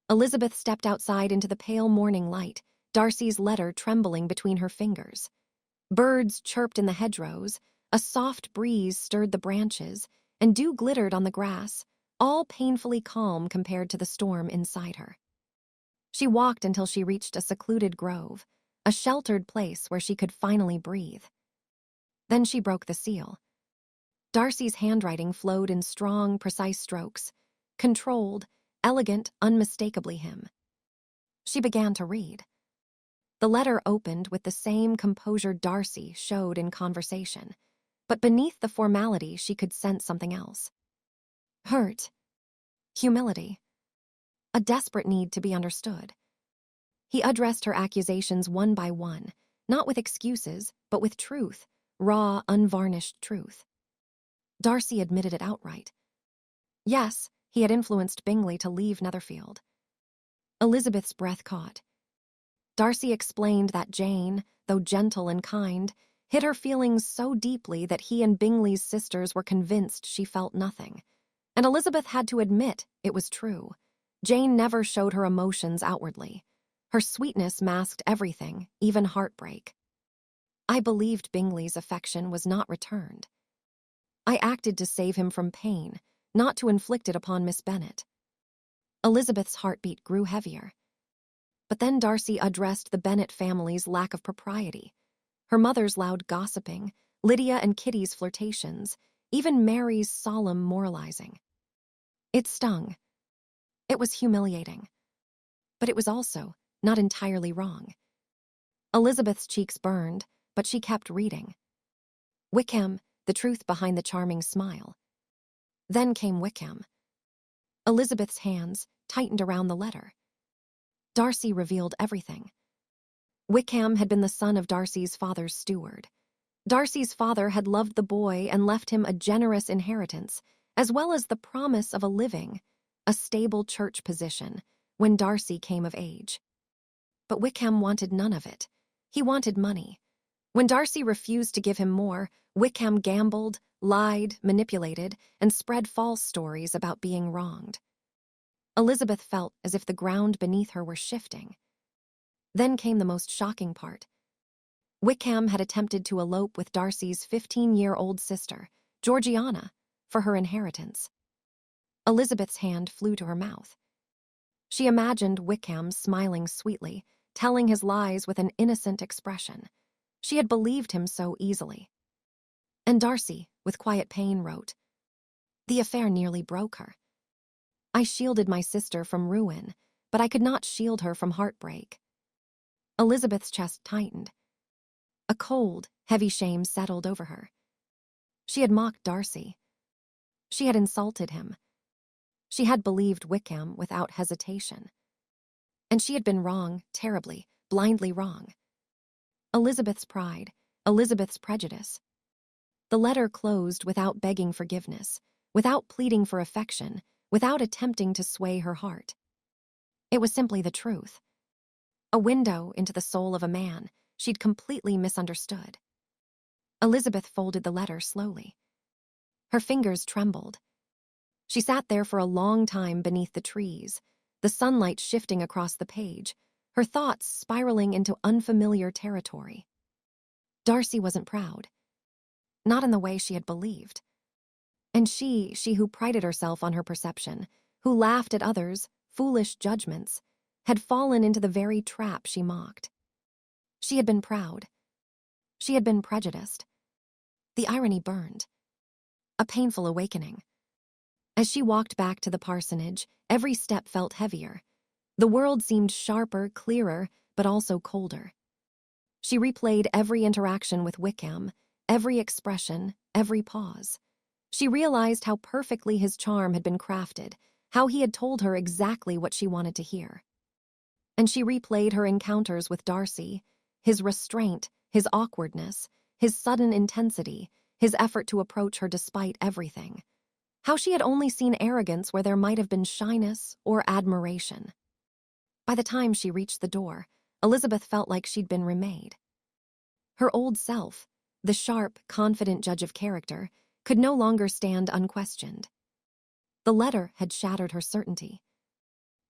Elizabeth stepped outside into the pale morning light, Darcy's letter trembling between her fingers. Birds chirped in the hedgerows, a soft breeze stirred the branches, and dew glittered on the grass, all painfully calm compared to the storm inside her. She walked until she reached a secluded grove, a sheltered place where she could finally breathe. Then she broke the seal. Darcy's handwriting flowed in strong, precise strokes, controlled, elegant, unmistakably him. She began to read. The letter opened with the same composure Darcy showed in conversation, but beneath the formality she could sense something else. Hurt. Humility. A desperate need to be understood. He addressed her accusations one by one, not with excuses, but with truth, raw, unvarnished truth. Darcy admitted it outright. Yes, he had influenced Bingley to leave Netherfield. Elizabeth's breath caught. Darcy explained that Jane, though gentle and kind, hid her feelings so deeply that he and Bingley's sisters were convinced she felt nothing. And Elizabeth had to admit it was true. Jane never showed her emotions outwardly. Her sweetness masked everything, even heartbreak. I believed Bingley's affection was not returned. I acted to save him from pain, not to inflict it upon Miss Bennet. Elizabeth's heartbeat grew heavier. But then Darcy addressed the Bennet family's lack of propriety. Her mother's loud gossiping, Lydia and Kitty's flirtations, even Mary's solemn moralizing. It stung. It was humiliating. But it was also not entirely wrong. Elizabeth's cheeks burned, but she kept reading. Wickham, the truth behind the charming smile. Then came Wickham. Elizabeth's hands tightened around the letter. Darcy revealed everything. Wickham had been the son of Darcy's father's steward. Darcy's father had loved the boy and left him a generous inheritance, as well as the promise of a living, a stable church position, when Darcy came of age. But Wickham wanted none of it. He wanted money. When Darcy refused to give him more, Wickham gambled, lied, manipulated, and spread false stories about being wronged. Elizabeth felt as if the ground beneath her were shifting. Then came the most shocking part. Wickham had attempted to elope with Darcy's 15-year-old sister, Georgiana, for her inheritance. Elizabeth's hand flew to her mouth. She imagined Wickham smiling sweetly, telling his lies with an innocent expression. She had believed him so easily. And Darcy, with quiet pain, wrote, "The affair nearly broke her. I shielded my sister from ruin, but I could not shield her from heartbreak." Elizabeth's chest tightened. A cold, heavy shame settled over her. She had mocked Darcy. She had insulted him. She had believed Wickham without hesitation. And she had been wrong, terribly, blindly wrong. Elizabeth's pride, Elizabeth's prejudice. The letter closed without begging forgiveness, without pleading for affection, without attempting to sway her heart. It was simply the truth. A window into the soul of a man she'd completely misunderstood. Elizabeth folded the letter slowly. Her fingers trembled. She sat there for a long time beneath the trees, the sunlight shifting across the page, her thoughts spiraling into unfamiliar territory. Darcy wasn't proud. Not in the way she had believed. And she who prided herself on her perception, who laughed at others' foolish judgments, had fallen into the very trap she mocked. She had been proud. She had been prejudiced. The irony burned. A painful awakening. As she walked back to the parsonage, every step felt heavier. The world seemed sharper, clearer, but also colder. She replayed every interaction with Wickham, every expression, every pause. She realized how perfectly his charm had been crafted, how he had told her exactly what she wanted to hear. And she replayed her encounters with Darcy, his restraint, his awkwardness, his sudden intensity, his effort to approach her despite everything. How she had only seen arrogance where there might have been shyness or admiration. By the time she reached the door, Elizabeth felt like she'd been remade. Her old self, the sharp, confident judge of character, could no longer stand unquestioned. The letter had shattered her certainty.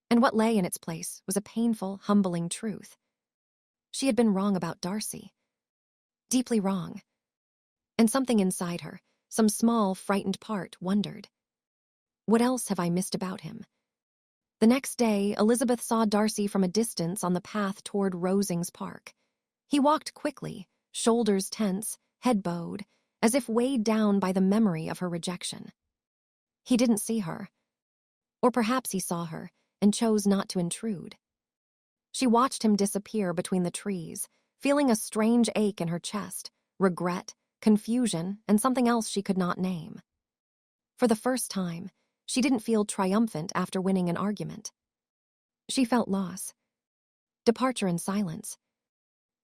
And what lay in its place was a painful, humbling truth. She had been wrong about Darcy. Deeply wrong. And something inside her, some small, frightened part, wondered, what else have I missed about him? The next day, Elizabeth saw Darcy from a distance on the path toward Rosings Park. He walked quickly, shoulders tense, head bowed, as if weighed down by the memory of her rejection. He didn't see her. Or perhaps he saw her and chose not to intrude. She watched him disappear between the trees, feeling a strange ache in her chest, regret, confusion, and something else she could not name. For the first time, she didn't feel triumphant after winning an argument. She felt loss. Departure and silence.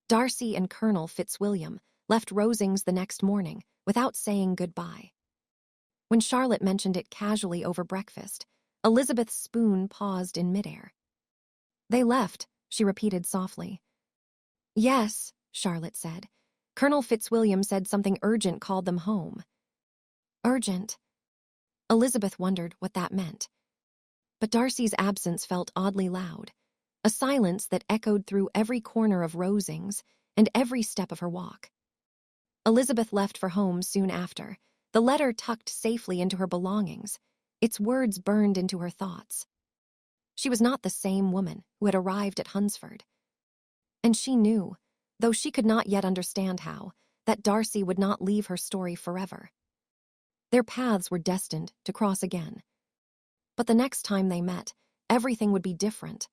Darcy and Colonel Fitzwilliam left Rosings the next morning without saying goodbye. When Charlotte mentioned it casually over breakfast, Elizabeth's spoon paused in midair. They left, she repeated softly. Yes, Charlotte said. Colonel Fitzwilliam said something urgent called them home. Urgent? Elizabeth wondered what that meant. But Darcy's absence felt oddly loud, a silence that echoed through every corner of Rosings and every step of her walk. Elizabeth left for home soon after, the letter tucked safely into her belongings, its words burned into her thoughts. She was not the same woman who had arrived at Hunsford. And she knew, though she could not yet understand how, that Darcy would not leave her story forever. Their paths were destined to cross again. But the next time they met, everything would be different.